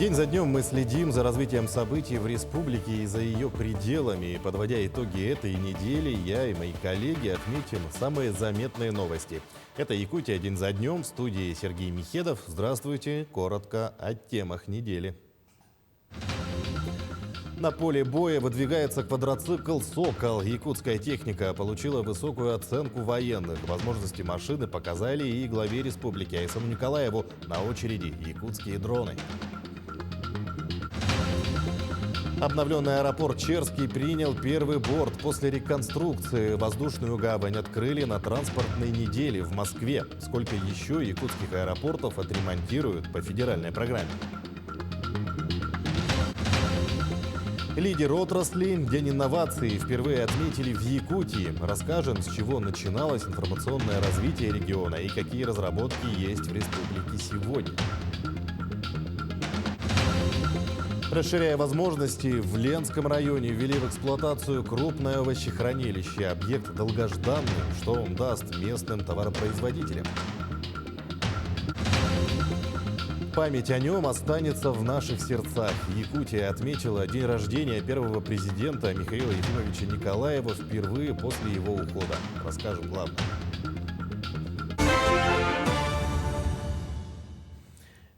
День за днем мы следим за развитием событий в республике и за ее пределами. И подводя итоги этой недели, я и мои коллеги отметим самые заметные новости. Это «Якутия. День за днем». В студии Сергей Михедов. Здравствуйте. Коротко о темах недели. На поле боя выдвигается квадроцикл «Сокол». Якутская техника получила высокую оценку военных. Возможности машины показали и главе республики Айсену Николаеву. На очереди якутские дроны. Обновленный аэропорт Черский принял первый борт после реконструкции. Воздушную гавань открыли на транспортной неделе в Москве. Сколько еще якутских аэропортов отремонтируют по федеральной программе? Лидер отрасли «День инноваций» впервые отметили в Якутии. Расскажем, с чего начиналось информационное развитие региона и какие разработки есть в республике сегодня. Расширяя возможности, в Ленском районе ввели в эксплуатацию крупное овощехранилище. Объект долгожданный, что он даст местным товаропроизводителям. Память о нем останется в наших сердцах. Якутия отметила день рождения первого президента Михаила Ефимовича Николаева впервые после его ухода. Расскажем главное.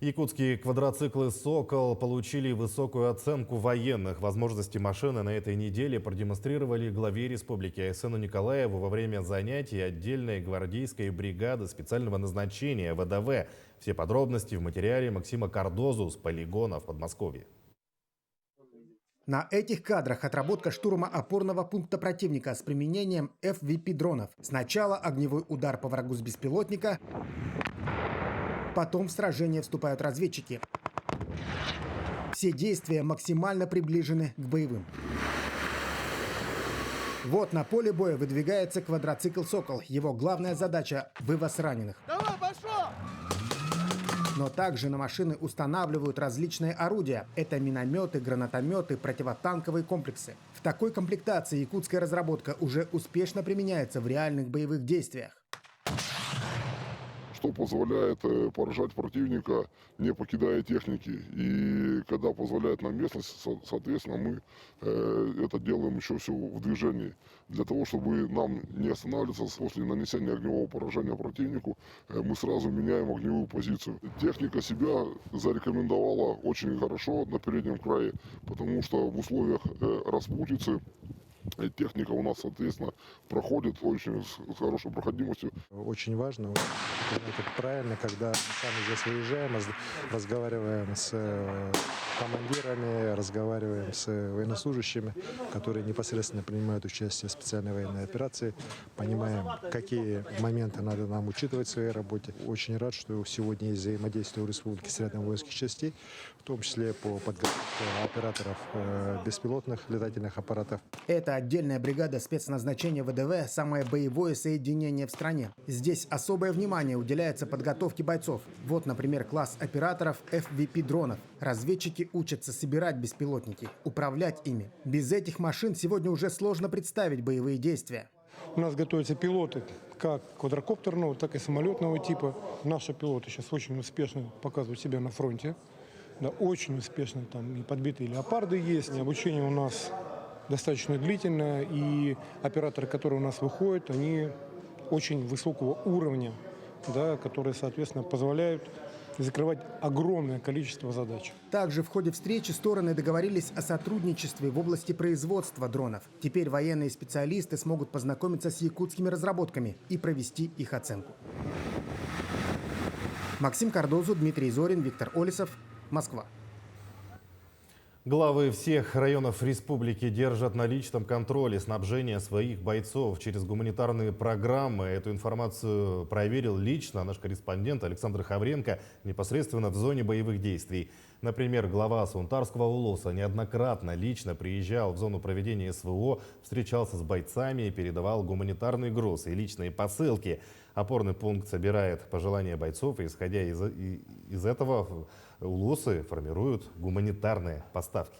Якутские квадроциклы «Сокол» получили высокую оценку военных. Возможности машины на этой неделе продемонстрировали главе республики Айсену Николаеву во время занятий отдельной гвардейской бригады специального назначения ВДВ. Все подробности в материале Максима Кардозу с полигона в Подмосковье. На этих кадрах отработка штурма опорного пункта противника с применением FVP-дронов. Сначала огневой удар по врагу с беспилотника, потом в сражение вступают разведчики. Все действия максимально приближены к боевым. Вот на поле боя выдвигается квадроцикл «Сокол». Его главная задача – вывоз раненых. Давай, пошел! Но также на машины устанавливают различные орудия. Это минометы, гранатометы, противотанковые комплексы. В такой комплектации якутская разработка уже успешно применяется в реальных боевых действиях. Что позволяет поражать противника, не покидая техники. И когда позволяет нам местность, соответственно, мы это делаем еще все в движении. Для того, чтобы нам не останавливаться после нанесения огневого поражения противнику, мы сразу меняем огневую позицию. Техника себя зарекомендовала очень хорошо на переднем крае, потому что в условиях распутицы техника у нас, соответственно, проходит очень с хорошей проходимостью. Очень важно, это правильно, когда мы сами здесь выезжаем, разговариваем с командирами, разговариваем с военнослужащими, которые непосредственно принимают участие в специальной военной операции, понимаем, какие моменты надо нам учитывать в своей работе. Очень рад, что сегодня есть взаимодействие в республике с рядом воинских частей, в том числе по подготовке операторов беспилотных летательных аппаратов. Это отдельная бригада спецназначения ВДВ, самое боевое соединение в стране. Здесь особое внимание уделяется подготовке бойцов. Вот, например, класс операторов FVP-дронов. Разведчики учатся собирать беспилотники, управлять ими. Без этих машин сегодня уже сложно представить боевые действия. У нас готовятся пилоты как квадрокоптерного, так и самолетного типа. Наши пилоты сейчас очень успешно показывают себя на фронте. Да, очень успешно. Там и подбитые леопарды есть. И обучение у нас достаточно длительное. И операторы, которые у нас выходят, они очень высокого уровня, да, которые, соответственно, позволяют закрывать огромное количество задач. Также в ходе встречи стороны договорились о сотрудничестве в области производства дронов. Теперь военные специалисты смогут познакомиться с якутскими разработками и провести их оценку. Максим Кардозу, Дмитрий Зорин, Виктор Олесов, Москва. Главы всех районов республики держат на личном контроле снабжение своих бойцов через гуманитарные программы. Эту информацию проверил лично наш корреспондент Александр Хавренко непосредственно в зоне боевых действий. Например, глава Сунтарского УЛОСа неоднократно лично приезжал в зону проведения СВО, встречался с бойцами, передавал гуманитарный груз и личные посылки. Опорный пункт собирает пожелания бойцов, и исходя из этого УЛОСы формируют гуманитарные поставки.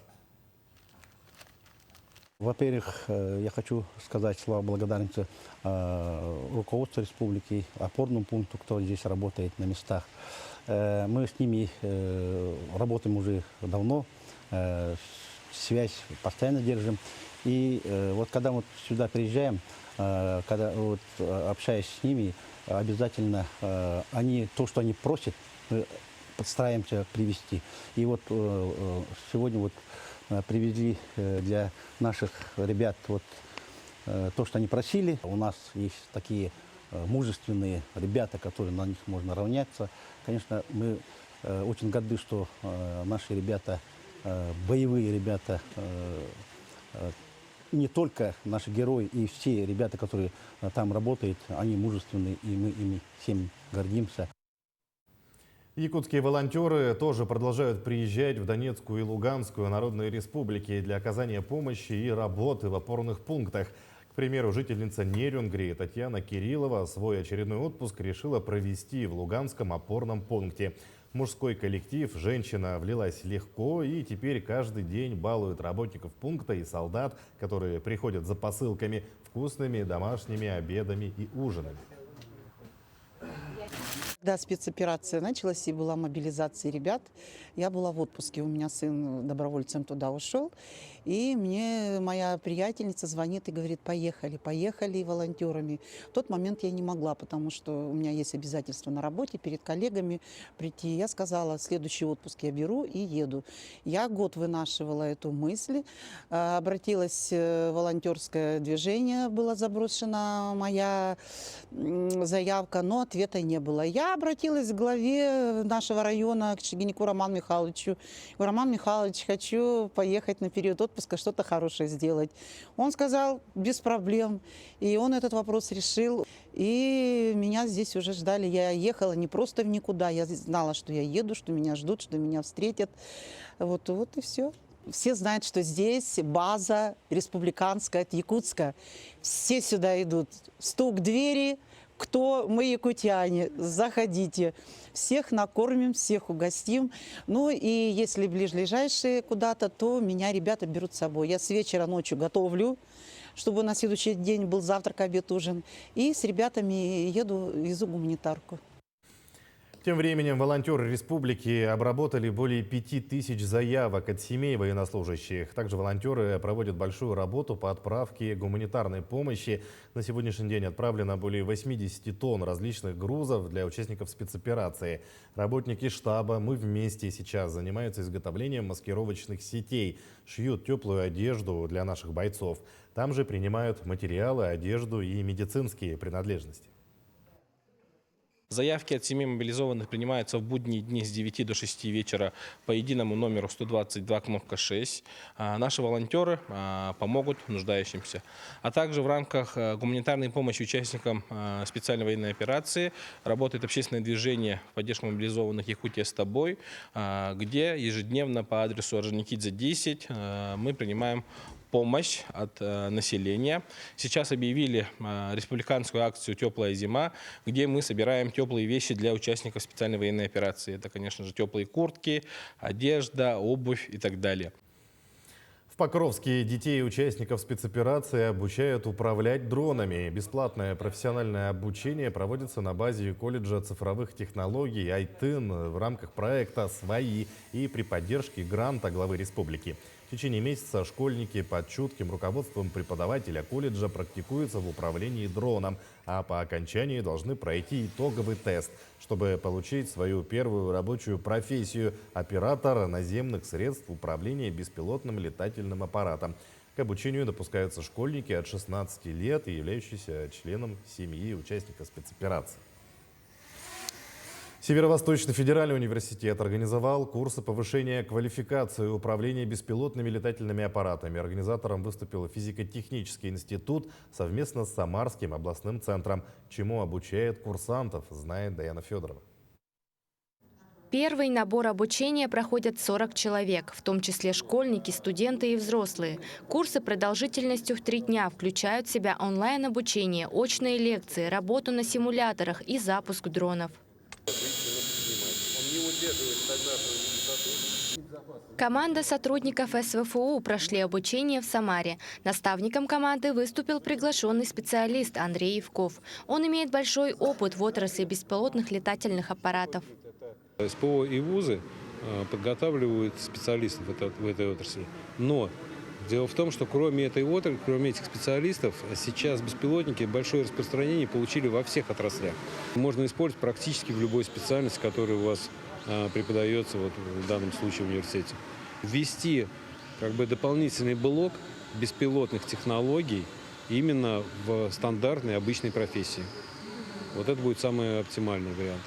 Во-первых, я хочу сказать слова благодарности руководству республики, опорному пункту, кто здесь работает на местах. Мы с ними работаем уже давно, связь постоянно держим. И вот когда мы сюда приезжаем, когда вот, общаясь с ними, обязательно они то, что они просят, мы стараемся привезти. И вот сегодня вот привезли для наших ребят вот то, что они просили. У нас есть такие мужественные ребята, которые на них можно равняться. Конечно, мы очень горды, что наши ребята, боевые ребята, не только наши герои, и все ребята, которые там работают, они мужественные, и мы ими всем гордимся. Якутские волонтеры тоже продолжают приезжать в Донецкую и Луганскую народные республики для оказания помощи и работы в опорных пунктах. К примеру, жительница Нерюнгри Татьяна Кириллова свой очередной отпуск решила провести в Луганском опорном пункте. В мужской коллектив женщина влилась легко и теперь каждый день балует работников пункта и солдат, которые приходят за посылками, вкусными домашними обедами и ужинами. Когда спецоперация началась и была мобилизация ребят, я была в отпуске, у меня сын добровольцем туда ушел, и мне моя приятельница звонит и говорит: поехали, поехали волонтерами. В тот момент я не могла, потому что у меня есть обязательства на работе перед коллегами прийти. Я сказала: следующий отпуск я беру и еду. Я год вынашивала эту мысль, обратилась в волонтерское движение, была заброшена моя заявка, но ответа не было. Я обратилась к главе нашего района, к Шегинику Роману Михайловичу. Роман Михайлович, хочу поехать на период отпуска, что-то хорошее сделать. Он сказал: без проблем. И он этот вопрос решил. И меня здесь уже ждали. Я ехала не просто в никуда, я знала, что я еду, что меня ждут, что меня встретят. Вот и все. Все знают, что здесь база республиканская, от Якутска. Все сюда идут. Стук двери. Кто мы, якутяне, заходите. Всех накормим, всех угостим. Ну и если ближайшие куда-то, то меня ребята берут с собой. Я с вечера ночью готовлю, чтобы на следующий день был завтрак, обед, ужин. И с ребятами еду, везу гуманитарку. Тем временем волонтеры республики обработали более 5000 заявок от семей военнослужащих. Также волонтеры проводят большую работу по отправке гуманитарной помощи. На сегодняшний день отправлено более 80 тонн различных грузов для участников спецоперации. Работники штаба «Мы вместе» сейчас занимаются изготовлением маскировочных сетей, шьют теплую одежду для наших бойцов. Там же принимают материалы, одежду и медицинские принадлежности. Заявки от семей мобилизованных принимаются в будние дни с 9 до 6 вечера по единому номеру 122 кнопка 6. Наши волонтеры помогут нуждающимся. А также в рамках гуманитарной помощи участникам специальной военной операции работает общественное движение в поддержку мобилизованных «Якутия с тобой», где ежедневно по адресу Орджоникидзе 10 мы принимаем помощь от населения. Сейчас объявили республиканскую акцию «Теплая зима», где мы собираем теплые вещи для участников специальной военной операции. Это, конечно же, теплые куртки, одежда, обувь и так далее. В Покровске детей участников спецоперации обучают управлять дронами. Бесплатное профессиональное обучение проводится на базе колледжа цифровых технологий «Айтын» в рамках проекта «Свои» и при поддержке гранта главы республики. В течение месяца школьники под чутким руководством преподавателя колледжа практикуются в управлении дроном, а по окончании должны пройти итоговый тест, чтобы получить свою первую рабочую профессию – оператор наземных средств управления беспилотным летательным аппаратом. К обучению допускаются школьники от 16 лет и являющиеся членом семьи участника спецоперации. Северо-Восточный федеральный университет организовал курсы повышения квалификации управления беспилотными летательными аппаратами. Организатором выступил физико-технический институт совместно с Самарским областным центром. Чему обучает курсантов, знает Даяна Федорова. Первый набор обучения проходят 40 человек, в том числе школьники, студенты и взрослые. Курсы продолжительностью в 3 дня включают в себя онлайн-обучение, очные лекции, работу на симуляторах и запуск дронов. Команда сотрудников СВФУ прошли обучение в Самаре. Наставником команды выступил приглашенный специалист Андрей Евков. Он имеет большой опыт в отрасли беспилотных летательных аппаратов. СПО и вузы подготавливают специалистов в этой отрасли. Но дело в том, что кроме этой отрасли, кроме этих специалистов, сейчас беспилотники большое распространение получили во всех отраслях. Можно использовать практически в любой специальности, которая у вас преподается вот в данном случае в университете. Ввести дополнительный блок беспилотных технологий именно в стандартной обычной профессии. Вот это будет самый оптимальный вариант.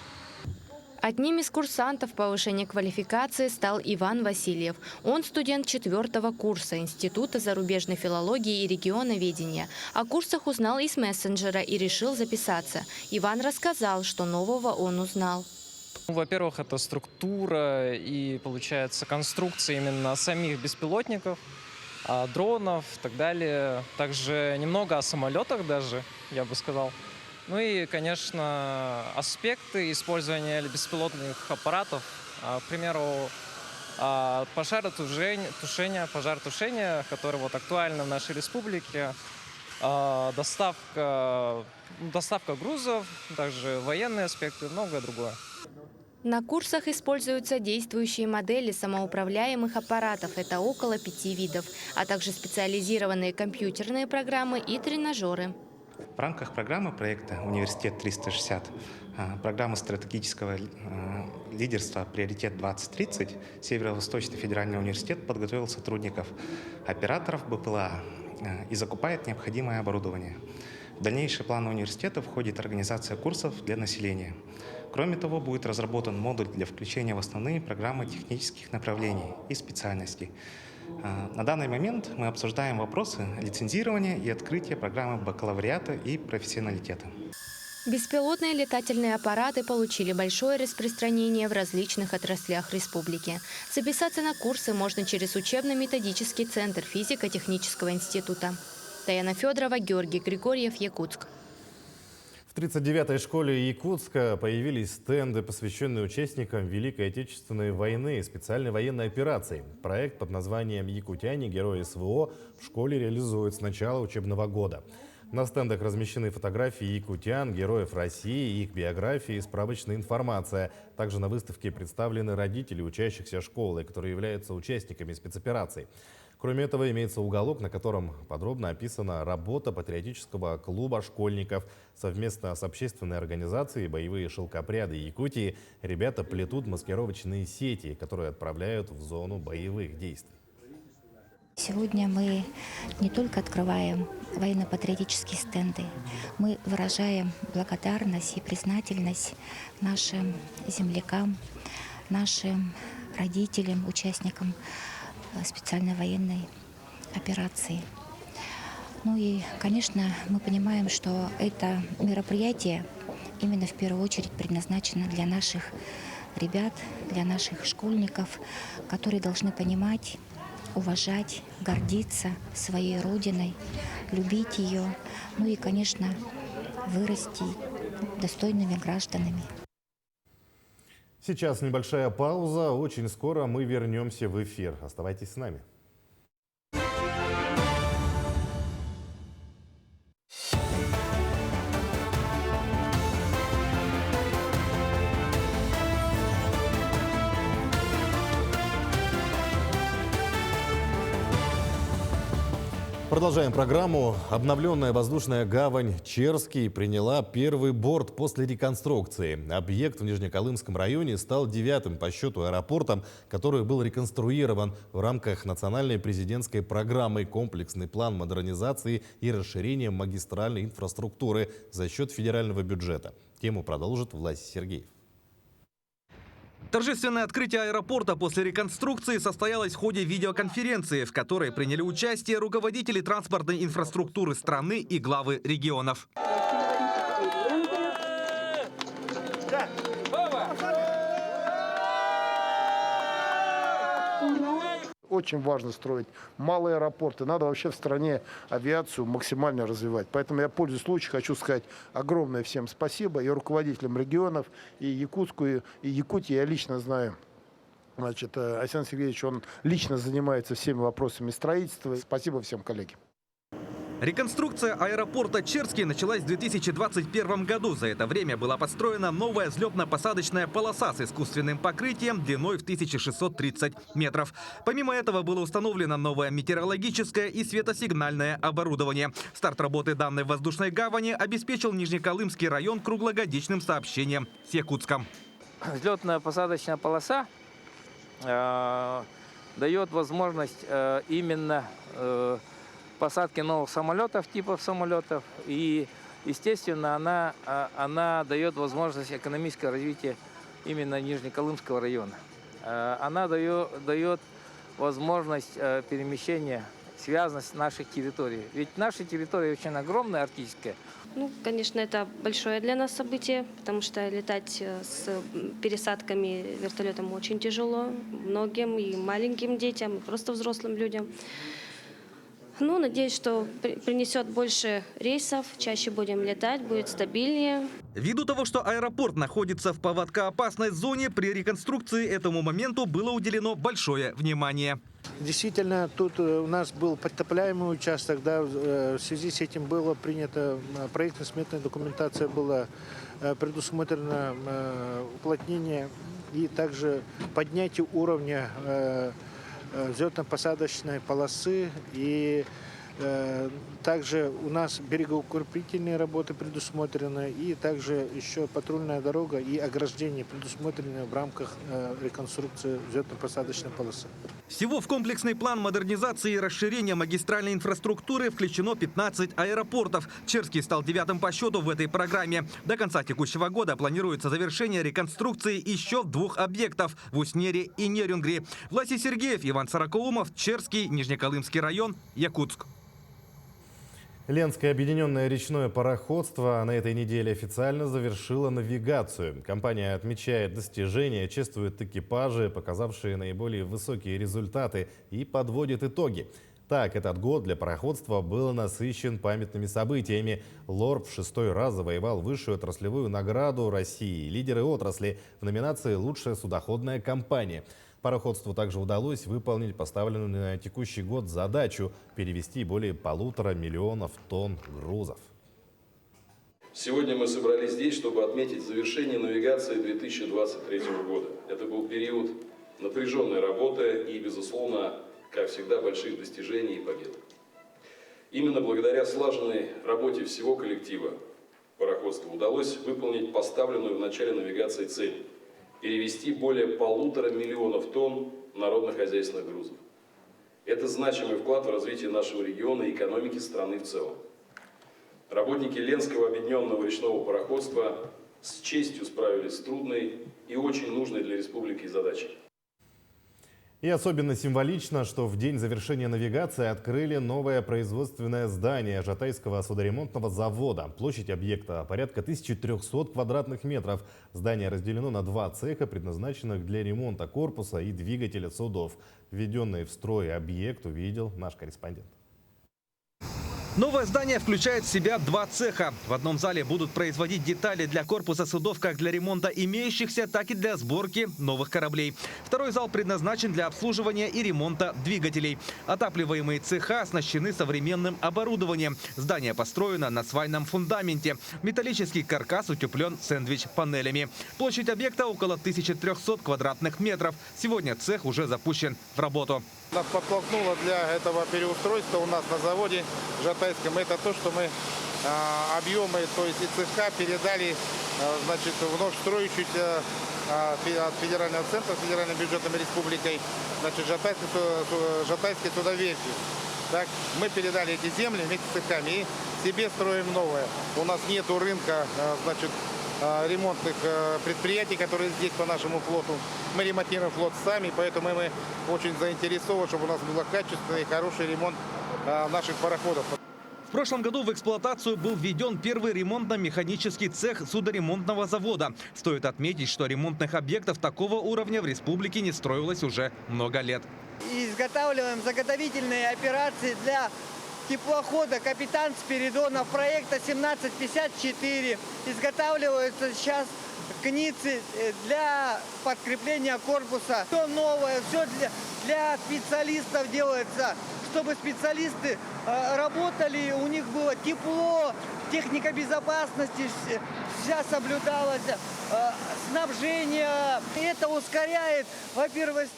Одним из курсантов повышения квалификации стал Иван Васильев. Он студент 4-го курса Института зарубежной филологии и регионоведения. О курсах узнал из мессенджера и решил записаться. Иван рассказал, что нового он узнал. Во-первых, это структура и, получается, конструкция именно самих беспилотников, дронов и так далее. Также немного о самолетах даже, я бы сказал. Ну и, конечно, аспекты использования беспилотных аппаратов. К примеру, пожаротушение, которое вот актуально в нашей республике. Доставка грузов, также военные аспекты, многое другое. На курсах используются действующие модели самоуправляемых аппаратов, это около 5 видов, а также специализированные компьютерные программы и тренажеры. В рамках программы проекта «Университет-360», программы стратегического лидерства «Приоритет-2030», Северо-Восточный федеральный университет подготовил сотрудников, операторов БПЛА и закупает необходимое оборудование. В дальнейшие планы университета входит организация курсов для населения. Кроме того, будет разработан модуль для включения в основные программы технических направлений и специальностей. На данный момент мы обсуждаем вопросы лицензирования и открытия программы бакалавриата и профессионалитета. Беспилотные летательные аппараты получили большое распространение в различных отраслях республики. Записаться на курсы можно через учебно-методический центр физико-технического института. Таяна Федорова, Георгий Григорьев, Якутск. В 39-й школе Якутска появились стенды, посвященные участникам Великой Отечественной войны и специальной военной операции. Проект под названием «Якутяне. Герои СВО» в школе реализуют с начала учебного года. На стендах размещены фотографии якутян, героев России, их биографии и справочная информация. Также на выставке представлены родители учащихся школы, которые являются участниками спецопераций. Кроме этого, имеется уголок, на котором подробно описана работа патриотического клуба школьников. Совместно с общественной организацией «Боевые шелкопряды Якутии» ребята плетут маскировочные сети, которые отправляют в зону боевых действий. Сегодня мы не только открываем военно-патриотические стенды, мы выражаем благодарность и признательность нашим землякам, нашим родителям, участникам специальной военной операции. Ну и, конечно, мы понимаем, что это мероприятие именно в первую очередь предназначено для наших ребят, для наших школьников, которые должны понимать, уважать, гордиться своей родиной, любить ее, ну и, конечно, вырасти достойными гражданами. Сейчас небольшая пауза. Очень скоро мы вернемся в эфир. Оставайтесь с нами. Продолжаем программу. Обновленная воздушная гавань Черский приняла первый борт после реконструкции. Объект в Нижнеколымском районе стал 9-м по счету аэропортом, который был реконструирован в рамках национальной президентской программы «Комплексный план модернизации и расширения магистральной инфраструктуры» за счет федерального бюджета. Тему продолжит Власий Сергеев. Торжественное открытие аэропорта после реконструкции состоялось в ходе видеоконференции, в которой приняли участие руководители транспортной инфраструктуры страны и главы регионов. Очень важно строить малые аэропорты. Надо вообще в стране авиацию максимально развивать. Поэтому я, пользуясь случаем, хочу сказать огромное всем спасибо и руководителям регионов, и Якутскую, и Якутии. Я лично знаю, значит, Александр Сергеевич, он лично занимается всеми вопросами строительства. Спасибо всем, коллеги. Реконструкция аэропорта Черский началась в 2021 году. За это время была построена новая взлетно-посадочная полоса с искусственным покрытием длиной в 1630 метров. Помимо этого было установлено новое метеорологическое и светосигнальное оборудование. Старт работы данной воздушной гавани обеспечил Нижнеколымский район круглогодичным сообщением с Якутском. Взлетно-посадочная полоса дает возможность именно посадки новых самолетов, типов самолетов. И, естественно, она дает возможность экономического развития именно Нижнеколымского района. Она дает возможность перемещения, связанность наших территорий. Ведь наша территория очень огромная, арктическая. Ну, конечно, это большое для нас событие, потому что летать с пересадками вертолетом очень тяжело многим, и маленьким детям, и просто взрослым людям. Ну, надеюсь, что принесет больше рейсов, чаще будем летать, будет стабильнее. Ввиду того, что аэропорт находится в поводкоопасной зоне, при реконструкции этому моменту было уделено большое внимание. Действительно, тут у нас был подтопляемый участок, да, в связи с этим было принято, проектно-сметная документация была предусмотрено уплотнение и также поднятие уровня взлетно-посадочной полосы, и также у нас берегоукрепительные работы предусмотрены, и также еще патрульная дорога и ограждение предусмотрены в рамках реконструкции взлетно-посадочной полосы. Всего в комплексный план модернизации и расширения магистральной инфраструктуры включено 15 аэропортов. Черский стал 9-м по счету в этой программе. До конца текущего года планируется завершение реконструкции еще 2 объектов в Уснере и Нерюнгри. Власий Сергеев, Иван Сорокоумов, Черский, Нижнеколымский район, Якутск. Ленское объединенное речное пароходство на этой неделе официально завершило навигацию. Компания отмечает достижения, чествует экипажи, показавшие наиболее высокие результаты, и подводит итоги. Так, этот год для пароходства был насыщен памятными событиями. ЛОРП в 6-й раз завоевал высшую отраслевую награду России. Лидеры отрасли в номинации «Лучшая судоходная компания». Пароходству также удалось выполнить поставленную на текущий год задачу – перевести более 1,5 миллиона тонн грузов. Сегодня мы собрались здесь, чтобы отметить завершение навигации 2023 года. Это был период напряженной работы и, безусловно, как всегда, больших достижений и побед. Именно благодаря слаженной работе всего коллектива пароходству удалось выполнить поставленную в начале навигации цель – перевести более 1,5 миллиона тонн народно-хозяйственных грузов. Это значимый вклад в развитие нашего региона и экономики страны в целом. Работники Ленского объединенного речного пароходства с честью справились с трудной и очень нужной для республики задачей. И особенно символично, что в день завершения навигации открыли новое производственное здание Жатайского судоремонтного завода. Площадь объекта порядка 1300 квадратных метров. Здание разделено на 2 цеха, предназначенных для ремонта корпуса и двигателя судов. Введенный в строй объект увидел наш корреспондент. Новое здание включает в себя 2 цеха. В одном зале будут производить детали для корпуса судов как для ремонта имеющихся, так и для сборки новых кораблей. Второй зал предназначен для обслуживания и ремонта двигателей. Отапливаемые цеха оснащены современным оборудованием. Здание построено на свайном фундаменте. Металлический каркас утеплен сэндвич-панелями. Площадь объекта около 1300 квадратных метров. Сегодня цех уже запущен в работу. Нас подтолкнуло для этого переустройства у нас на заводе Жатайском. Это то, что мы объемы, то есть и цеха передали, значит, вновь строящуюся от федерального центра, с федеральным бюджетом и республикой, значит, Жатайской судоверфи. Так, мы передали эти земли вместе с цехами и себе строим новое. У нас нету рынка, значит, ремонтных предприятий, которые здесь по нашему флоту. Мы ремонтируем флот сами, поэтому мы очень заинтересованы, чтобы у нас был качественный и хороший ремонт наших пароходов. В прошлом году в эксплуатацию был введен первый ремонтно-механический цех судоремонтного завода. Стоит отметить, что ремонтных объектов такого уровня в республике не строилось уже много лет. Изготавливаем заготовительные операции для теплохода «Капитан Спиридонов» проекта 1754. Изготавливаются сейчас кницы для подкрепления корпуса. Все новое, все для специалистов делается, чтобы специалисты работали, у них было тепло, техника безопасности вся соблюдалась, снабжение. Это ускоряет, во-первых,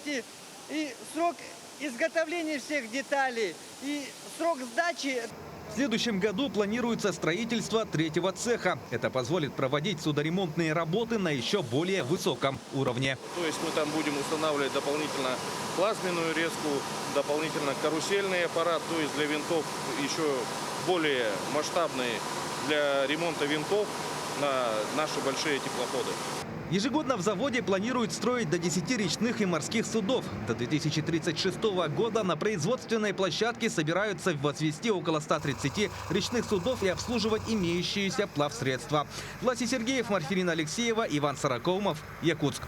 и срок изготовления всех деталей, и срок сдачи. В следующем году планируется строительство третьего цеха. Это позволит проводить судоремонтные работы на еще более высоком уровне. То есть мы там будем устанавливать дополнительно плазменную резку, дополнительно карусельный аппарат, то есть для винтов еще более масштабные для ремонта винтов на наши большие теплоходы. Ежегодно в заводе планируют строить до 10 речных и морских судов. До 2036 года на производственной площадке собираются возвести около 130 речных судов и обслуживать имеющиеся плавсредства. Власий Сергеев, Марфирина Алексеева, Иван Сорокомов, Якутск.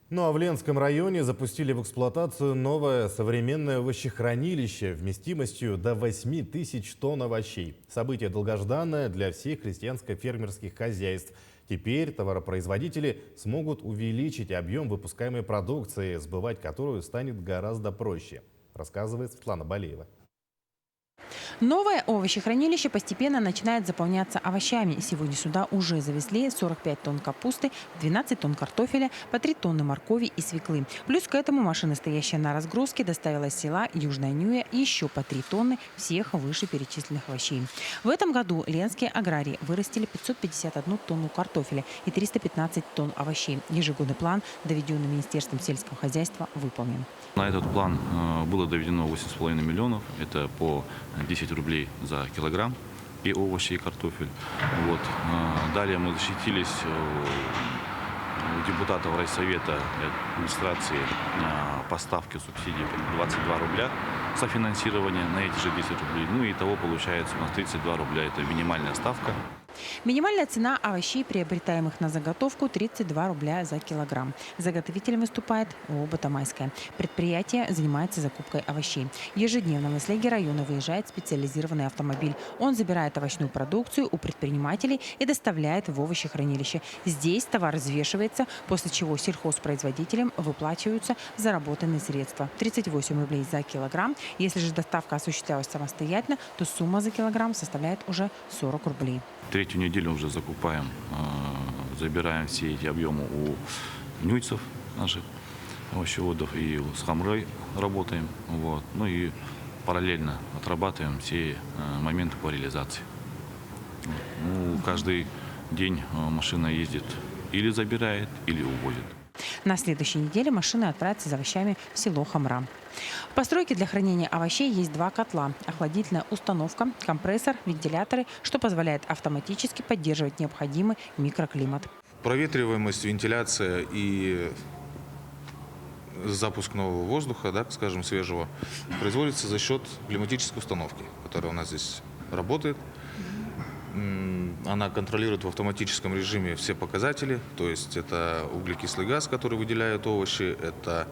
Ну а в Ленском районе запустили в эксплуатацию новое современное овощехранилище вместимостью до 8000 тонн овощей. Событие долгожданное для всех крестьянско-фермерских хозяйств. Теперь товаропроизводители смогут увеличить объем выпускаемой продукции, сбывать которую станет гораздо проще, рассказывает Светлана Балеева. Новое овощехранилище постепенно начинает заполняться овощами. Сегодня сюда уже завезли 45 тонн капусты, 12 тонн картофеля, по 3 тонны моркови и свеклы. Плюс к этому машина, стоящая на разгрузке, доставила из села Южная Нюя еще по 3 тонны всех вышеперечисленных овощей. В этом году ленские аграрии вырастили 551 тонну картофеля и 315 тонн овощей. Ежегодный план, доведенный Министерством сельского хозяйства, выполнен. На этот план было доведено 8,5 миллионов. Это по 10 рублей за килограмм и овощи, и картофель. Вот. Далее мы защитились у депутатов райсовета администрации поставки субсидий 22 рубля софинансирование на эти же 10 рублей. Ну и итого получается у нас 32 рубля. Это минимальная ставка. Минимальная цена овощей, приобретаемых на заготовку, 32 рубля за килограмм. Заготовителем выступает ООО «Батамайская». Предприятие занимается закупкой овощей. Ежедневно в наследие района выезжает специализированный автомобиль. Он забирает овощную продукцию у предпринимателей и доставляет в овощехранилище. Здесь товар взвешивается, после чего сельхозпроизводителям выплачиваются заработанные средства. 38 рублей за килограмм. Если же доставка осуществлялась самостоятельно, то сумма за килограмм составляет уже 40 рублей. Третью неделю уже закупаем, забираем все эти объемы у нюйцев наших овощеводов и с Хамрой работаем. Вот. Ну и параллельно отрабатываем все моменты по реализации. Ну, каждый день машина ездит или забирает, или увозит. На следующей неделе машина отправится за овощами в село Хамра. В постройке для хранения овощей есть 2 котла. Охладительная установка, компрессор, вентиляторы, что позволяет автоматически поддерживать необходимый микроклимат. Проветриваемость, вентиляция и запуск нового воздуха, да, скажем, свежего, производится за счет климатической установки, которая у нас здесь работает. Она контролирует в автоматическом режиме все показатели, то есть это углекислый газ, который выделяют овощи, это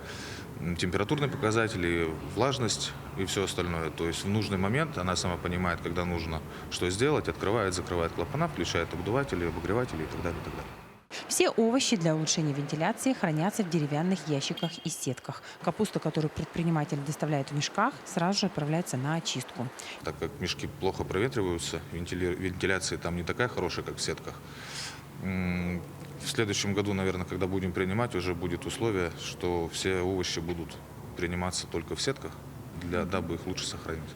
температурные показатели, влажность и все остальное. То есть в нужный момент она сама понимает, когда нужно что сделать, открывает, закрывает клапана, включает обдуватели, обогреватели и так далее, и так далее. Все овощи для улучшения вентиляции хранятся в деревянных ящиках и сетках. Капуста, которую предприниматель доставляет в мешках, сразу же отправляется на очистку. Так как мешки плохо проветриваются, вентиляция там не такая хорошая, как в сетках. В следующем году, наверное, когда будем принимать, уже будет условие, что все овощи будут приниматься только в сетках, дабы их лучше сохранить.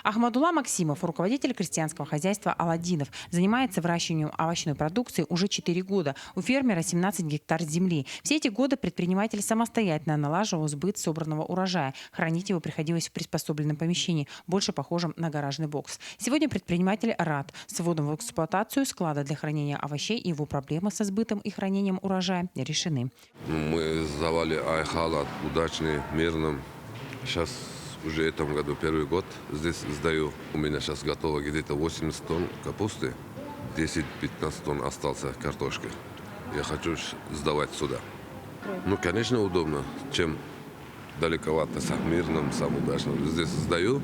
Ахмадулла Максимов, руководитель крестьянского хозяйства «Аладдинов», занимается выращиванием овощной продукции уже 4 года. У фермера 17 гектар земли. Все эти годы предприниматель самостоятельно налаживал сбыт собранного урожая. Хранить его приходилось в приспособленном помещении, больше похожем на гаражный бокс. Сегодня предприниматель рад. С вводом в эксплуатацию склада для хранения овощей его проблемы со сбытом и хранением урожая решены. Мы сдавали айхалат удачный, мирным. Сейчас уже в этом году первый год здесь сдаю. У меня сейчас готово где-то 80 тонн капусты, 10-15 тонн остался картошки. Я хочу сдавать сюда. Ну, конечно, удобно, чем далековато, сам мирным, сам удачным. Здесь сдаю.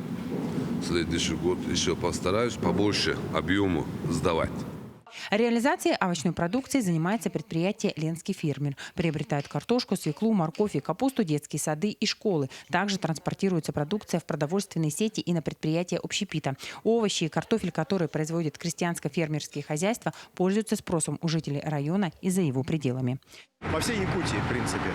Следующий год еще постараюсь побольше объему сдавать. Реализацией овощной продукции занимается предприятие «Ленский фермер». Приобретают картошку, свеклу, морковь и капусту детские сады и школы. Также транспортируется продукция в продовольственные сети и на предприятия общепита. Овощи и картофель, которые производят крестьянско-фермерские хозяйства, пользуются спросом у жителей района и за его пределами. По всей Якутии, в принципе,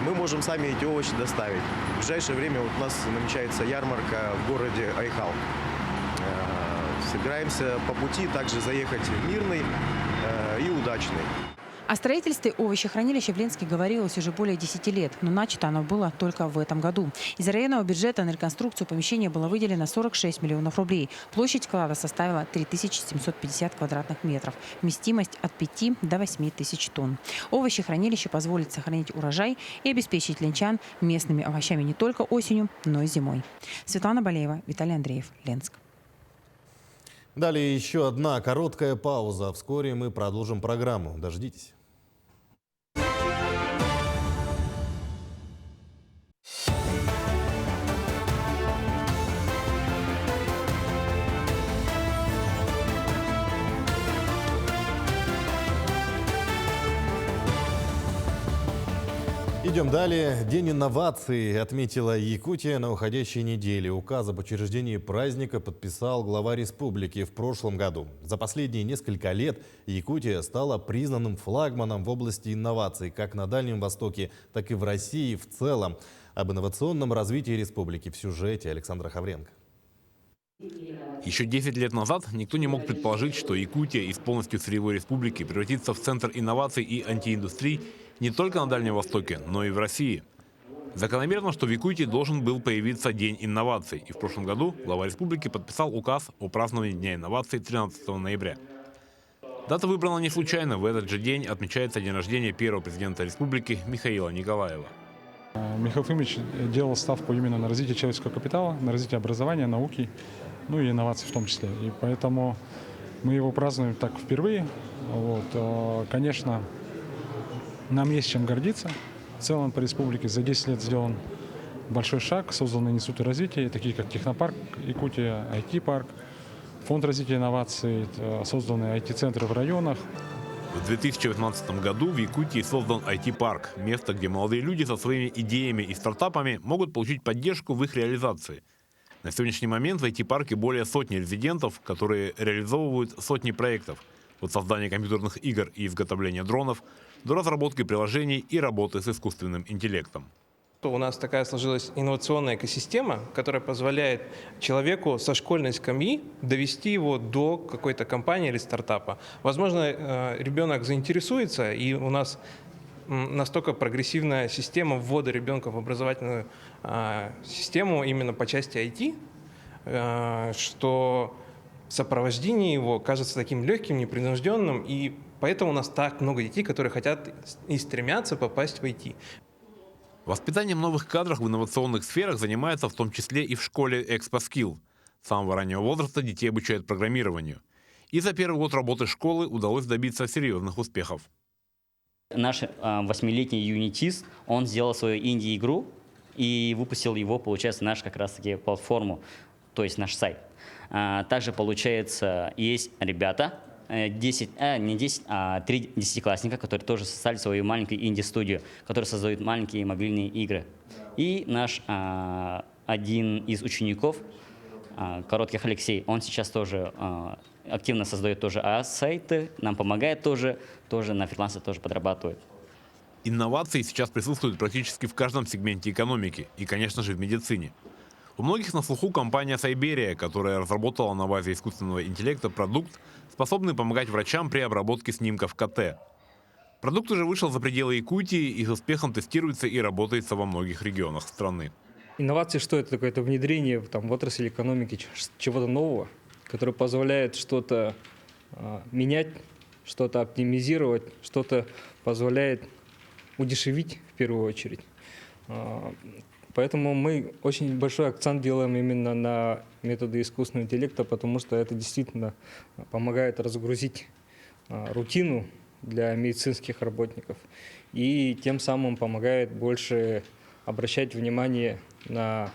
мы можем сами эти овощи доставить. В ближайшее время у нас намечается ярмарка в городе Айхал. Собираемся по пути также заехать в Мирный и Удачный. О строительстве овощехранилища в Ленске говорилось уже более 10 лет, но начато оно было только в этом году. Из районного бюджета на реконструкцию помещения было выделено 46 миллионов рублей. Площадь склада составила 3750 квадратных метров. Вместимость от 5 до 8 тысяч тонн. Овощехранилище позволит сохранить урожай и обеспечить ленчан местными овощами не только осенью, но и зимой. Светлана Болеева, Виталий Андреев, Ленск. Далее еще одна короткая пауза. Вскоре мы продолжим программу. Дождитесь. Идем далее. День инноваций отметила Якутия на уходящей неделе. Указ об учреждении праздника подписал глава республики в прошлом году. За последние несколько лет Якутия стала признанным флагманом в области инноваций как на Дальнем Востоке, так и в России в целом. Об инновационном развитии республики в сюжете Александра Хавренко. Еще 10 лет назад никто не мог предположить, что Якутия из полностью сырьевой республики превратится в центр инноваций и антииндустрий не только на Дальнем Востоке, но и в России. Закономерно, что в Якутии должен был появиться День инноваций. И в прошлом году глава республики подписал указ о праздновании Дня инноваций 13 ноября. Дата выбрана не случайно. В этот же день отмечается день рождения первого президента республики Михаила Николаева. Михаил Ефимович делал ставку именно на развитие человеческого капитала, на развитие образования, науки, ну и инноваций в том числе. И поэтому мы его празднуем так впервые. Конечно, нам есть чем гордиться. В целом по республике за 10 лет сделан большой шаг. Созданы институты развития, такие как Технопарк Якутия, IT-парк, Фонд развития инноваций, созданы IT-центры в районах. В 2018 году в Якутии создан IT-парк – место, где молодые люди со своими идеями и стартапами могут получить поддержку в их реализации. На сегодняшний момент в IT-парке более сотни резидентов, которые реализовывают сотни проектов. От создания компьютерных игр и изготовления дронов до разработки приложений и работы с искусственным интеллектом. У нас такая сложилась инновационная экосистема, которая позволяет человеку со школьной скамьи довести его до какой-то компании или стартапа. Возможно, ребенок заинтересуется, и у нас настолько прогрессивная система ввода ребенка в образовательную систему именно по части IT, что сопровождение его кажется таким легким, непринужденным, и поэтому у нас так много детей, которые хотят и стремятся попасть в IT. Воспитанием новых кадров в инновационных сферах занимается в том числе и в школе ExpoSkill. С самого раннего возраста детей обучают программированию. И за первый год работы школы удалось добиться серьезных успехов. Наш 8-летний юнитист, он сделал свою инди-игру и выпустил его, получается, наш как раз-таки платформу, то есть наш сайт. Также, получается, есть ребята, 3 десятиклассника, которые тоже создали свою маленькую инди-студию, которые создают маленькие мобильные игры. И наш один из учеников, Коротких Алексей, он сейчас тоже активно создает тоже сайты, нам помогает тоже на фрилансе тоже подрабатывает. Инновации сейчас присутствуют практически в каждом сегменте экономики и, конечно же, в медицине. У многих на слуху компания Сайберия, которая разработала на базе искусственного интеллекта продукт, способный помогать врачам при обработке снимков КТ. Продукт уже вышел за пределы Якутии и с успехом тестируется и работает во многих регионах страны. Инновации что это такое? Это внедрение в отрасль экономики чего-то нового, которое позволяет что-то менять, что-то оптимизировать, что-то позволяет удешевить в первую очередь. Поэтому мы очень большой акцент делаем именно на методы искусственного интеллекта, потому что это действительно помогает разгрузить рутину для медицинских работников и тем самым помогает больше обращать внимание на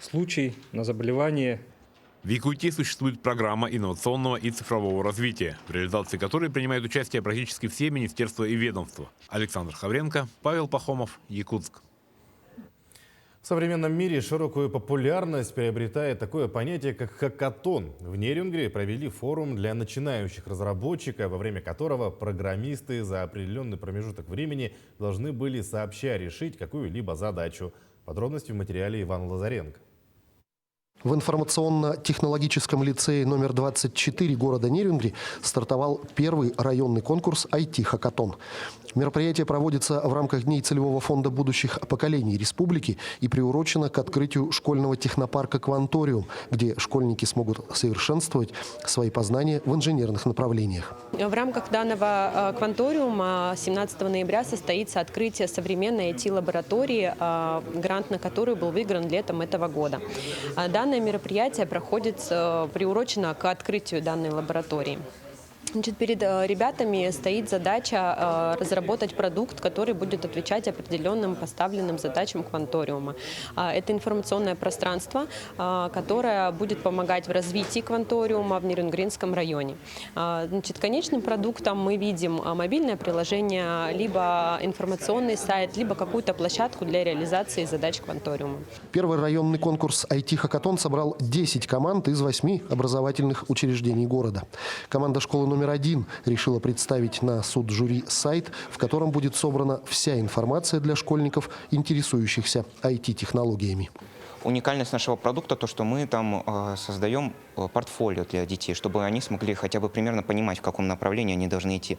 случай, на заболевание. В Якутии существует программа инновационного и цифрового развития, в реализации которой принимают участие практически все министерства и ведомства. Александр Хавренко, Павел Пахомов, Якутск. В современном мире широкую популярность приобретает такое понятие, как хакатон. В Нерюнгри провели форум для начинающих разработчиков, во время которого программисты за определенный промежуток времени должны были сообща решить какую-либо задачу. Подробности в материале Ивана Лазаренко. В информационно-технологическом лицее номер 24 города Нерюнгри стартовал первый районный конкурс IT-хакатон. Мероприятие проводится в рамках Дней целевого фонда будущих поколений республики и приурочено к открытию школьного технопарка «Кванториум», где школьники смогут совершенствовать свои познания в инженерных направлениях. В рамках данного «Кванториума» 17 ноября состоится открытие современной IT-лаборатории, грант на которую был выигран летом этого года. Данное мероприятие приурочено к открытию данной лаборатории. Значит, перед ребятами стоит задача разработать продукт, который будет отвечать определенным поставленным задачам Кванториума. Это информационное пространство, которое будет помогать в развитии Кванториума в Нерюнгринском районе. Значит, конечным продуктом мы видим мобильное приложение, либо информационный сайт, либо какую-то площадку для реализации задач Кванториума. Первый районный конкурс IT-хакатон собрал 10 команд из 8 образовательных учреждений города. Команда школы номер 1 решила представить на суд жюри сайт, в котором будет собрана вся информация для школьников, интересующихся IT-технологиями. Уникальность нашего продукта то, что мы там создаем портфолио для детей, чтобы они смогли хотя бы примерно понимать, в каком направлении они должны идти.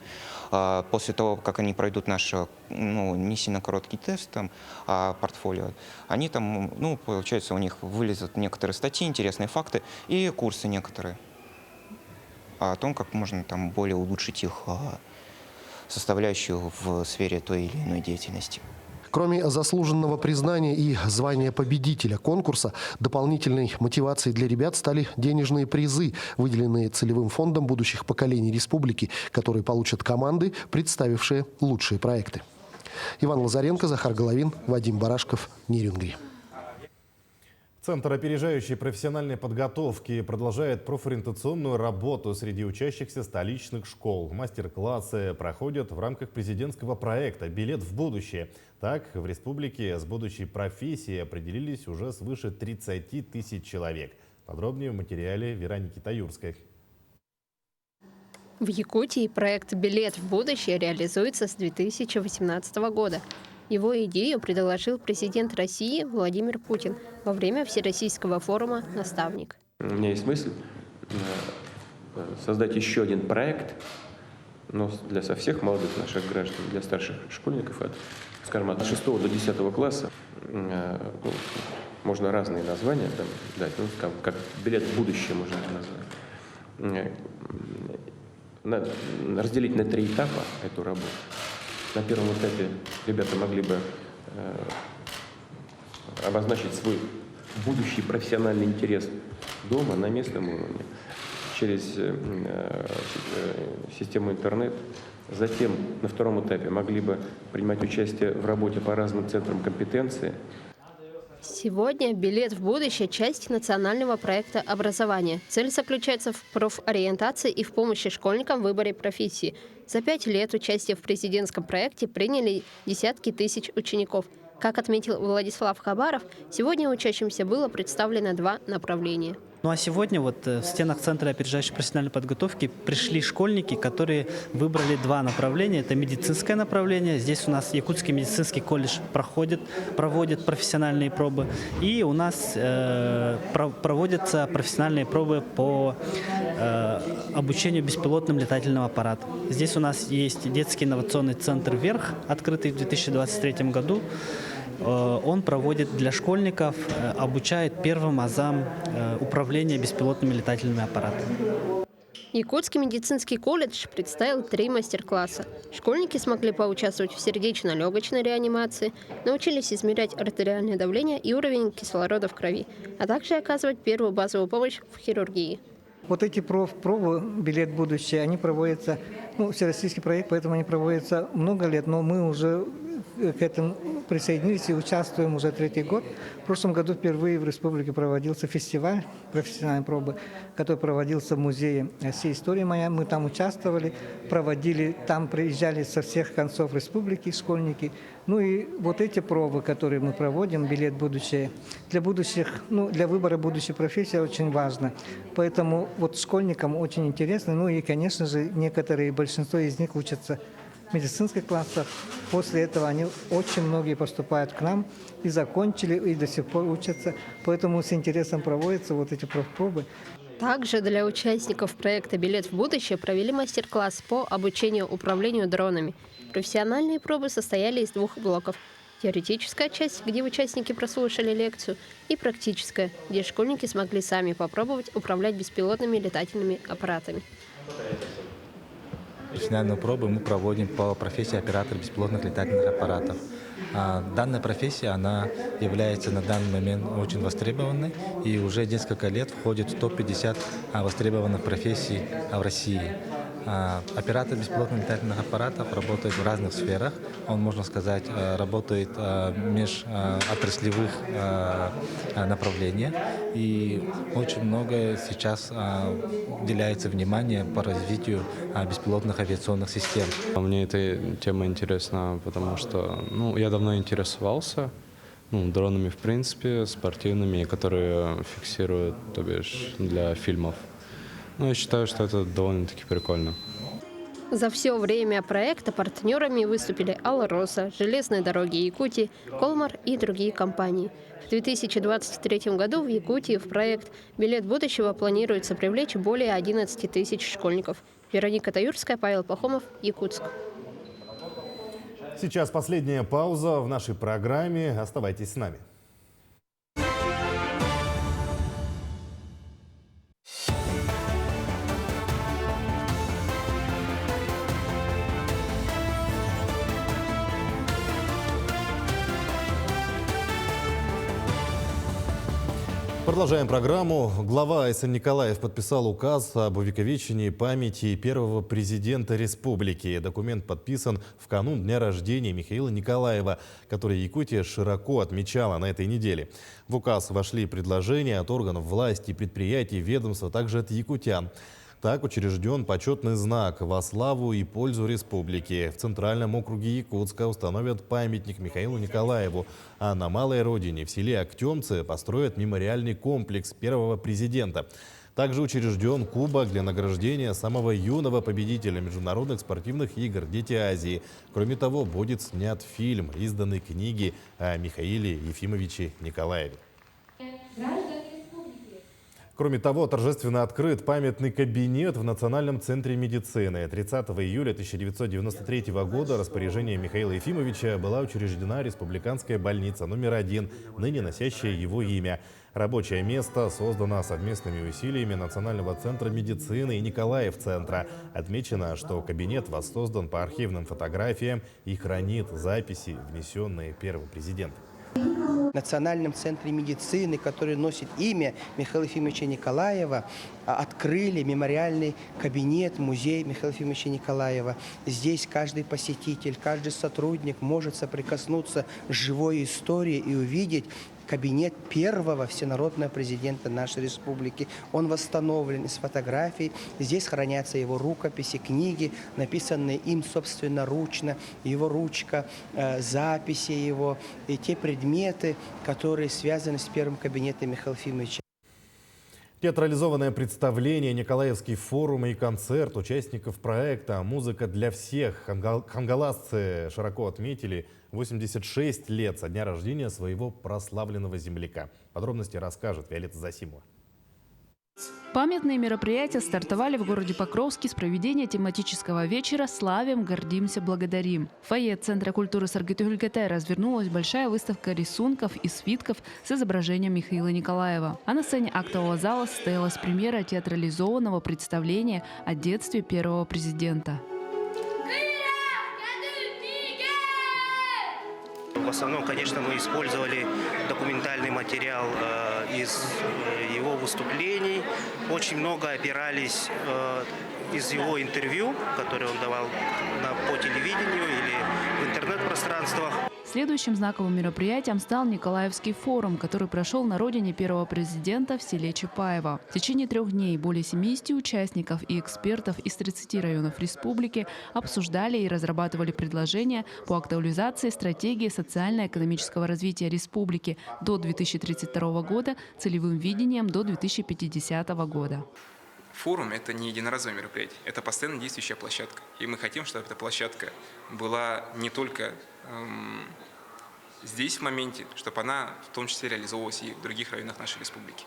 После того, как они пройдут наш не сильно короткий тест, портфолио, они там, получается, у них вылезут некоторые статьи, интересные факты и курсы некоторые о том, как можно там более улучшить их составляющую в сфере той или иной деятельности. Кроме заслуженного признания и звания победителя конкурса, дополнительной мотивацией для ребят стали денежные призы, выделенные целевым фондом будущих поколений республики, которые получат команды, представившие лучшие проекты. Иван Лазаренко, Захар Головин, Вадим Барашков, Нерюнгри. Центр опережающей профессиональной подготовки продолжает профориентационную работу среди учащихся столичных школ. Мастер-классы проходят в рамках президентского проекта «Билет в будущее». Так, в республике с будущей профессией определились уже свыше 30 тысяч человек. Подробнее в материале Вероники Таюрской. В Якутии проект «Билет в будущее» реализуется с 2018 года. Его идею предложил президент России Владимир Путин во время Всероссийского форума «Наставник». У меня есть мысль создать еще один проект, но для со всех молодых наших граждан, для старших школьников, скажем, от 6 до 10 класса. Можно разные названия там дать, как «Билет в будущее» можно назвать. Разделить на 3 этапа эту работу. На первом этапе ребята могли бы обозначить свой будущий профессиональный интерес дома на местном уровне через систему интернет. Затем на втором этапе могли бы принимать участие в работе по разным центрам компетенции. Сегодня «Билет в будущее» – часть национального проекта образования. Цель заключается в профориентации и в помощи школьникам в выборе профессии. За 5 лет участие в президентском проекте приняли десятки тысяч учеников. Как отметил Владислав Хабаров, сегодня учащимся было представлено 2 направления. Ну а сегодня в стенах Центра опережающей профессиональной подготовки пришли школьники, которые выбрали 2 направления. Это медицинское направление. Здесь у нас Якутский медицинский колледж проводит профессиональные пробы. И у нас проводятся профессиональные пробы по обучению беспилотным летательным аппаратам. Здесь у нас есть детский инновационный центр «Верх», открытый в 2023 году. Он проводит для школьников, обучает первым азам управления беспилотными летательными аппаратами. Якутский медицинский колледж представил 3 мастер-класса. Школьники смогли поучаствовать в сердечно-легочной реанимации, научились измерять артериальное давление и уровень кислорода в крови, а также оказывать первую базовую помощь в хирургии. Вот эти пробы «Билет в будущее», они проводятся, всероссийский проект, поэтому они проводятся много лет, но мы уже к этому присоединились и участвуем уже 3-й год. В прошлом году впервые в республике проводился фестиваль профессиональной пробы, который проводился в музее всей истории моя. Мы там участвовали, проводили, там приезжали со всех концов республики школьники. Ну и вот эти пробы, которые мы проводим, билет будущее, для выбора будущей профессии очень важно. Поэтому вот школьникам очень интересно. Ну и, конечно же, большинство из них учатся в медицинских классах. После этого они очень многие поступают к нам и закончили, и до сих пор учатся. Поэтому с интересом проводятся вот эти профпробы. Также для участников проекта «Билет в будущее» провели мастер-класс по обучению управлению дронами. Профессиональные пробы состояли из 2 блоков. Теоретическая часть, где участники прослушали лекцию, и практическая, где школьники смогли сами попробовать управлять беспилотными летательными аппаратами. Профессиональную пробу мы проводим по профессии оператора беспилотных летательных аппаратов. Данная профессия, она является на данный момент очень востребованной и уже несколько лет входит в топ-50 востребованных профессий в России. Оператор беспилотных летательных аппаратов работает в разных сферах. Он, можно сказать, работает в межотраслевых направлениях. И очень много сейчас уделяется внимания по развитию беспилотных авиационных систем. Мне эта тема интересна, потому что я давно интересовался дронами, в принципе, спортивными, которые фиксируют, то бишь, для фильмов. Я считаю, что это довольно-таки прикольно. За все время проекта партнерами выступили «Алроса», «Железные дороги Якутии», «Колмар» и другие компании. В 2023 году в Якутии в проект «Билет будущего» планируется привлечь более 11 тысяч школьников. Вероника Таюрская, Павел Пахомов, Якутск. Сейчас последняя пауза в нашей программе. Оставайтесь с нами. Продолжаем программу. Глава Айсан Николаев подписал указ об увековечении памяти первого президента республики. Документ подписан в канун дня рождения Михаила Николаева, который Якутия широко отмечала на этой неделе. В указ вошли предложения от органов власти, предприятий, ведомств, а также от якутян. Так учрежден почетный знак во славу и пользу республики. В Центральном округе Якутска установят памятник Михаилу Николаеву, а на малой родине в селе Актемцы построят мемориальный комплекс первого президента. Также учрежден кубок для награждения самого юного победителя международных спортивных игр «Дети Азии». Кроме того, будет снят фильм, изданный книги о Михаиле Ефимовиче Николаеве. Кроме того, торжественно открыт памятный кабинет в Национальном центре медицины. 30 июля 1993 года распоряжением Михаила Ефимовича была учреждена республиканская больница номер 1, ныне носящая его имя. Рабочее место создано совместными усилиями Национального центра медицины и Николаев-центра. Отмечено, что кабинет воссоздан по архивным фотографиям и хранит записи, внесенные первым президентом. В Национальном центре медицины, который носит имя Михаила Ефимовича Николаева, открыли мемориальный кабинет, музей Михаила Ефимовича Николаева. Здесь каждый посетитель, каждый сотрудник может соприкоснуться с живой историей и увидеть кабинет первого всенародного президента нашей республики. Он восстановлен из фотографий. Здесь хранятся его рукописи, книги, написанные им собственноручно, его ручка, записи его и те предметы, которые связаны с первым кабинетом Михаила Ефимовича. Театрализованное представление, Николаевский форум и концерт участников проекта «Музыка для всех». Хангаласцы широко отметили 86 лет со дня рождения своего прославленного земляка. Подробности расскажет Виолетта Засимова. Памятные мероприятия стартовали в городе Покровске с проведения тематического вечера «Славим, гордимся, благодарим». В фойе Центра культуры Саргатюльгете развернулась большая выставка рисунков и свитков с изображением Михаила Николаева. А на сцене актового зала состоялась премьера театрализованного представления о детстве первого президента. В основном, конечно, мы использовали документальный материал из его выступлений. Очень много опирались из его интервью, которые он давал по телевидению или в интернет-пространстве. пространствах. Следующим знаковым мероприятием стал Николаевский форум, который прошел на родине первого президента в селе Чапаево. В течение 3 дней более 70 участников и экспертов из 30 районов республики обсуждали и разрабатывали предложения по актуализации стратегии социально-экономического развития республики до 2032 года целевым видением до 2050 года. Форум – это не единоразовое мероприятие, это постоянно действующая площадка. И мы хотим, чтобы эта площадка была не только здесь в моменте, чтобы она в том числе реализовывалась и в других районах нашей республики.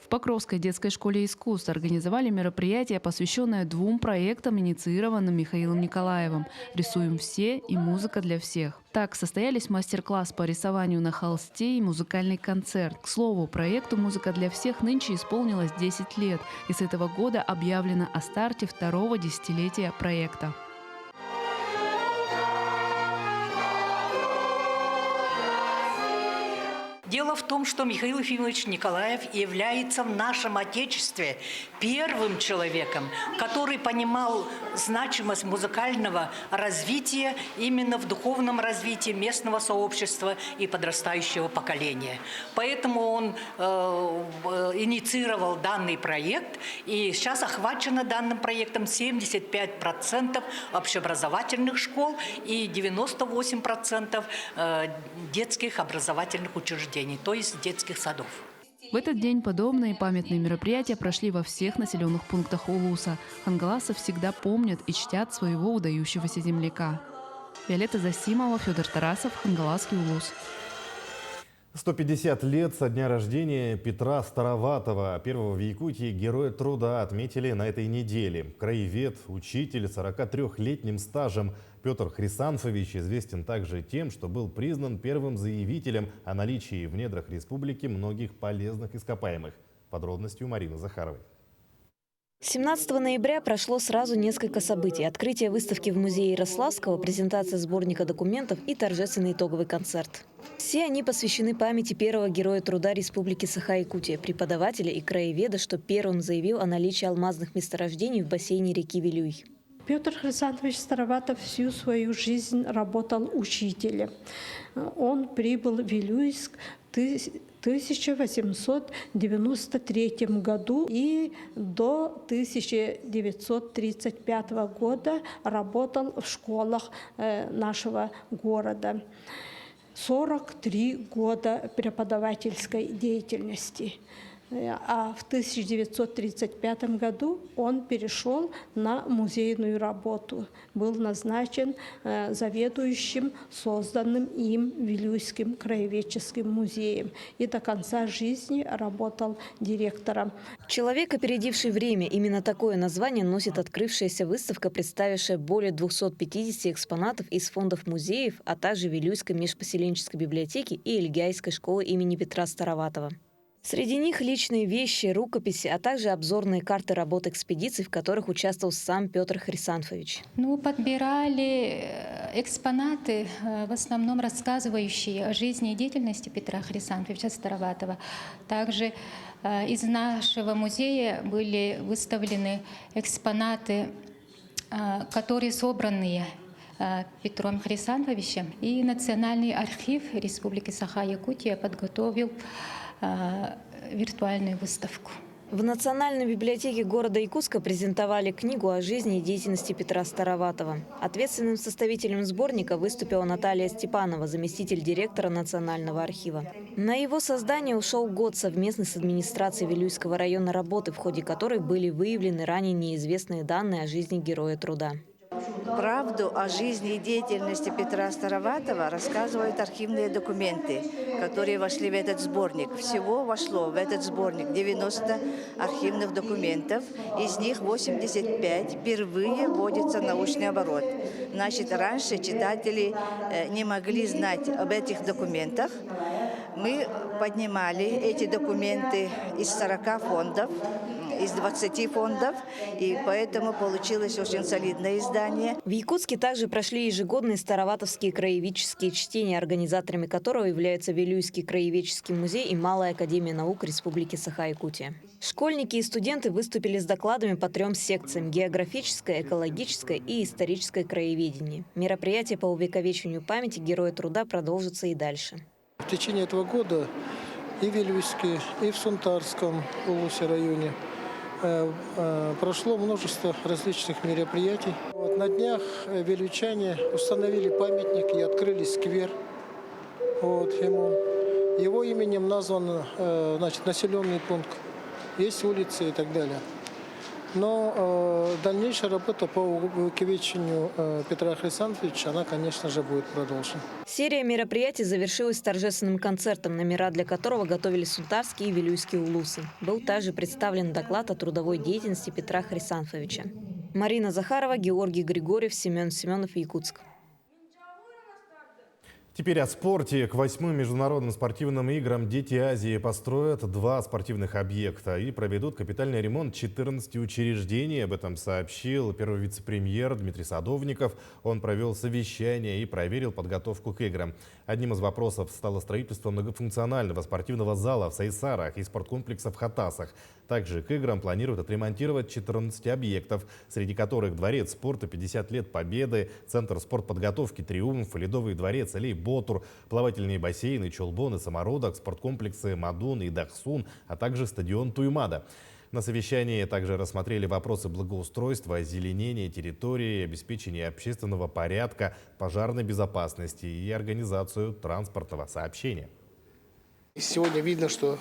В Покровской детской школе искусств организовали мероприятие, посвященное 2 проектам, инициированным Михаилом Николаевым «Рисуем все» и «Музыка для всех». Так состоялись мастер-класс по рисованию на холсте и музыкальный концерт. К слову, проекту «Музыка для всех» нынче исполнилось 10 лет, и с этого года объявлено о старте 2-го десятилетия проекта. Дело в том, что Михаил Ефимович Николаев является в нашем Отечестве первым человеком, который понимал значимость музыкального развития именно в духовном развитии местного сообщества и подрастающего поколения. Поэтому он инициировал данный проект, и сейчас охвачено данным проектом 75% общеобразовательных школ и 98% детских образовательных учреждений, то есть детских садов. В этот день подобные памятные мероприятия прошли во всех населенных пунктах Улуса. Хангаласы всегда помнят и чтят своего выдающегося земляка. Виолетта Засимова, Федор Тарасов, Хангаласский Улус. 150 лет со дня рождения Петра Староватова, первого в Якутии героя труда, отметили на этой неделе. Краевед, учитель с 43-летним стажем Петр Хрисанфович известен также тем, что был признан первым заявителем о наличии в недрах республики многих полезных ископаемых. Подробности у Марины Захаровой. 17 ноября прошло сразу несколько событий. Открытие выставки в музее Ярославского, презентация сборника документов и торжественный итоговый концерт. Все они посвящены памяти первого героя труда Республики Саха-Якутия, преподавателя и краеведа, что первым заявил о наличии алмазных месторождений в бассейне реки Вилюй. Петр Хрисанфович Староватов всю свою жизнь работал учителем. Он прибыл в Вилюйск в 1893 году и до 1935 года работал в школах нашего города. 43 года преподавательской деятельности. А в 1935 году он перешел на музейную работу. Был назначен заведующим созданным им Вилюйским краеведческим музеем. И до конца жизни работал директором. Человек, опередивший время. Именно такое название носит открывшаяся выставка, представившая более 250 экспонатов из фондов музеев, а также Вилюйской межпоселенческой библиотеки и Эльгайской школы имени Петра Староватова. Среди них личные вещи, рукописи, а также обзорные карты работ экспедиций, в которых участвовал сам Петр Хрисанфович. Подбирали экспонаты, в основном рассказывающие о жизни и деятельности Петра Хрисанфовича Староватова. Также из нашего музея были выставлены экспонаты, которые собраны Петром Хрисанфовичем. И Национальный архив Республики Саха-Якутия подготовил виртуальную выставку. В Национальной библиотеке города Якутска презентовали книгу о жизни и деятельности Петра Староватова. Ответственным составителем сборника выступила Наталья Степанова, заместитель директора Национального архива. На его создание ушел год совместной с администрацией Вилюйского района работы, в ходе которой были выявлены ранее неизвестные данные о жизни героя труда. Правду о жизни и деятельности Петра Староватова рассказывают архивные документы, которые вошли в этот сборник. Всего вошло в этот сборник 90 архивных документов, из них 85 впервые вводится в научный оборот. Значит, раньше читатели не могли знать об этих документах. Мы поднимали эти документы из 40 фондов из 20 фондов, и поэтому получилось очень солидное издание. В Якутске также прошли ежегодные староватовские краеведческие чтения, организаторами которого являются Вилюйский краеведческий музей и Малая академия наук Республики Саха-Якутия. Школьники и студенты выступили с докладами по 3 секциям – географическое, экологическое и историческое краеведение. Мероприятие по увековечению памяти Героя труда продолжится и дальше. В течение этого года и в Вилюйске, и в Сунтарском Улусе районе прошло множество различных мероприятий. На днях вилюйчане установили памятник и открыли сквер ему. Его именем назван населенный пункт, есть улицы и так далее. Но дальнейшая работа по увековечению Петра Хрисантовича, она, конечно же, будет продолжена. Серия мероприятий завершилась торжественным концертом, номера для которого готовили Сунтарские и Вилюйские улусы. Был также представлен доклад о трудовой деятельности Петра Хрисантовича. Марина Захарова, Георгий Григорьев, Семен Семенов, Якутск. Теперь о спорте. К 8-м международным спортивным играм «Дети Азии» построят 2 спортивных объекта и проведут капитальный ремонт 14 учреждений. Об этом сообщил первый вице-премьер Дмитрий Садовников. Он провел совещание и проверил подготовку к играм. Одним из вопросов стало строительство многофункционального спортивного зала в Сайсарах и спорткомплекса в Хатасах. Также к играм планируют отремонтировать 14 объектов, среди которых Дворец спорта 50 лет Победы, Центр спортподготовки «Триумф», Ледовый дворец Алей Ботур, плавательные бассейны «Чолбон» и «Самородок», спорткомплексы «Мадун» и «Дахсун», а также стадион «Туймада». На совещании также рассмотрели вопросы благоустройства, озеленения территории, обеспечения общественного порядка, пожарной безопасности и организацию транспортного сообщения. Сегодня видно, что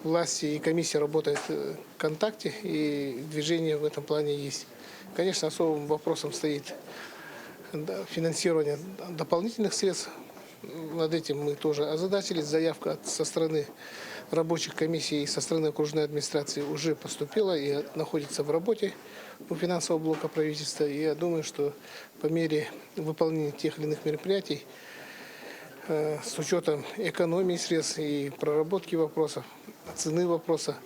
власти и комиссия работают в контакте, и движение в этом плане есть. Конечно, особым вопросом стоит финансирование дополнительных средств. Над этим мы тоже озадачились. Заявка со стороны рабочих комиссий и со стороны окружной администрации уже поступила и находится в работе у финансового блока правительства. И я думаю, что по мере выполнения тех или иных мероприятий, с учетом экономии средств и проработки вопросов, цены вопроса,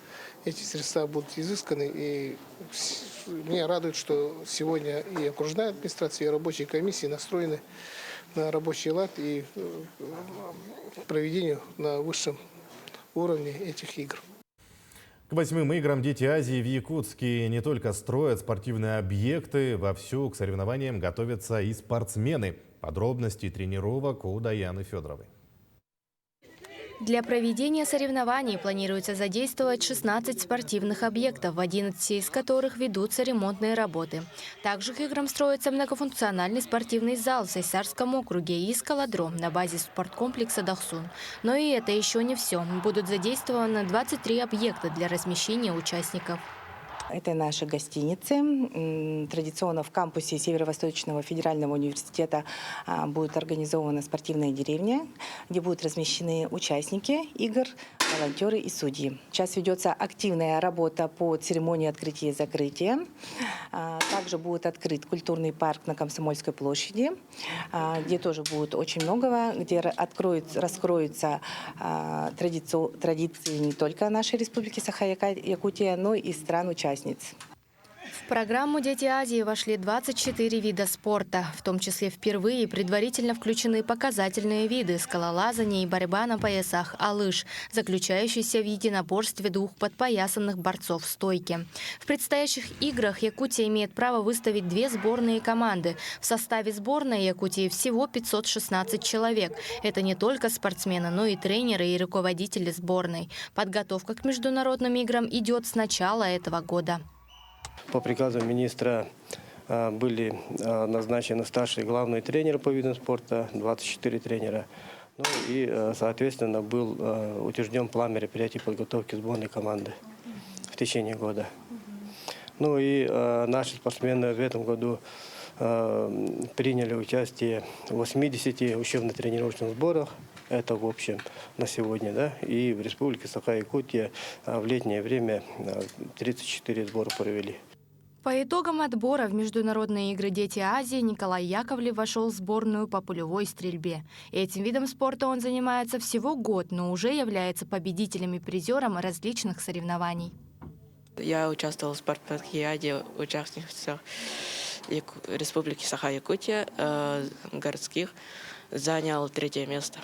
эти средства будут изысканы. И меня радует, что сегодня и окружная администрация, и рабочие комиссии настроены на рабочий лад и проведению на высшем уровне этих игр. К 8-м играм «Дети Азии» в Якутске не только строят спортивные объекты, вовсю к соревнованиям готовятся и спортсмены. Подробности тренировок у Даяны Федоровой. Для проведения соревнований планируется задействовать 16 спортивных объектов, в 11 из которых ведутся ремонтные работы. Также к играм строится многофункциональный спортивный зал в Сайсарском округе и скалодром на базе спорткомплекса «Дахсун». Но и это еще не все. Будут задействованы 23 объекта для размещения участников. Это наши гостиницы. Традиционно в кампусе Северо-Восточного федерального университета будет организована спортивная деревня, где будут размещены участники игр, волонтеры и судьи. Сейчас ведется активная работа по церемонии открытия и закрытия. Также будет открыт культурный парк на Комсомольской площади, где тоже будет очень многого, где раскроются традиции не только нашей республики Саха-Якутия, но и стран-участниц. В программу «Дети Азии» вошли 24 вида спорта. В том числе впервые предварительно включены показательные виды скалолазания и борьба на поясах, а лыж, заключающийся в единоборстве 2 подпоясанных борцов в стойке. В предстоящих играх Якутия имеет право выставить 2 сборные команды. В составе сборной Якутии всего 516 человек. Это не только спортсмены, но и тренеры и руководители сборной. Подготовка к международным играм идет с начала этого года. По приказу министра были назначены старшие и главные тренеры по видам спорта, 24 тренера. Ну и, соответственно, был утвержден план мероприятий подготовки сборной команды в течение года. Ну и наши спортсмены в этом году приняли участие в 80 учебно-тренировочных сборах. Это в общем на сегодня, да, и в Республике Саха-Якутия в летнее время 34 сбора провели. По итогам отбора в международные игры «Дети Азии» Николай Яковлев вошел в сборную по пулевой стрельбе. Этим видом спорта он занимается всего год, но уже является победителем и призером различных соревнований. Я участвовал в спартакиаде участников Республики Саха-Якутия, городских, занял 3 место.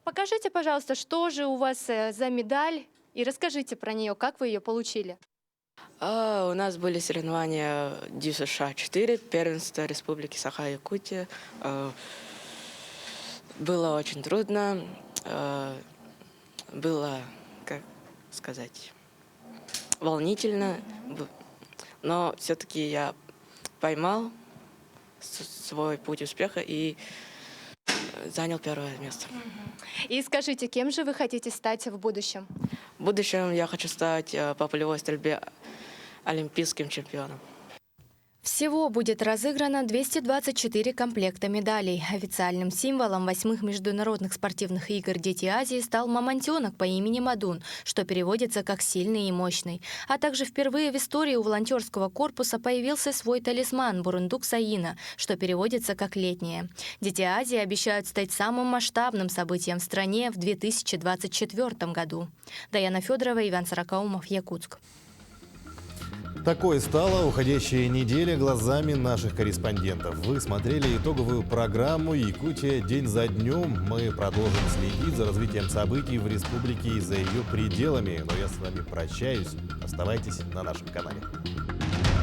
Покажите, пожалуйста, что же у вас за медаль и расскажите про нее, как вы ее получили. У нас были соревнования ДЮСШ-4, первенство Республики Саха-Якутия. Было очень трудно, было, как сказать, волнительно, но все-таки я поймал свой путь успеха и занял 1 место. И скажите, кем же вы хотите стать в будущем? В будущем я хочу стать по полевой стрельбе олимпийским чемпионом. Всего будет разыграно 224 комплекта медалей. Официальным символом 8-х международных спортивных игр «Дети Азии» стал мамонтенок по имени Мадун, что переводится как «сильный и мощный». А также впервые в истории у волонтерского корпуса появился свой талисман «Бурундук Саина», что переводится как «летнее». «Дети Азии» обещают стать самым масштабным событием в стране в 2024 году. Даяна Федорова, Иван Сорокаумов, Якутск. Такой стала уходящая неделя глазами наших корреспондентов. Вы смотрели итоговую программу «Якутия. День за днем». Мы продолжим следить за развитием событий в республике и за ее пределами. Но я с вами прощаюсь. Оставайтесь на нашем канале.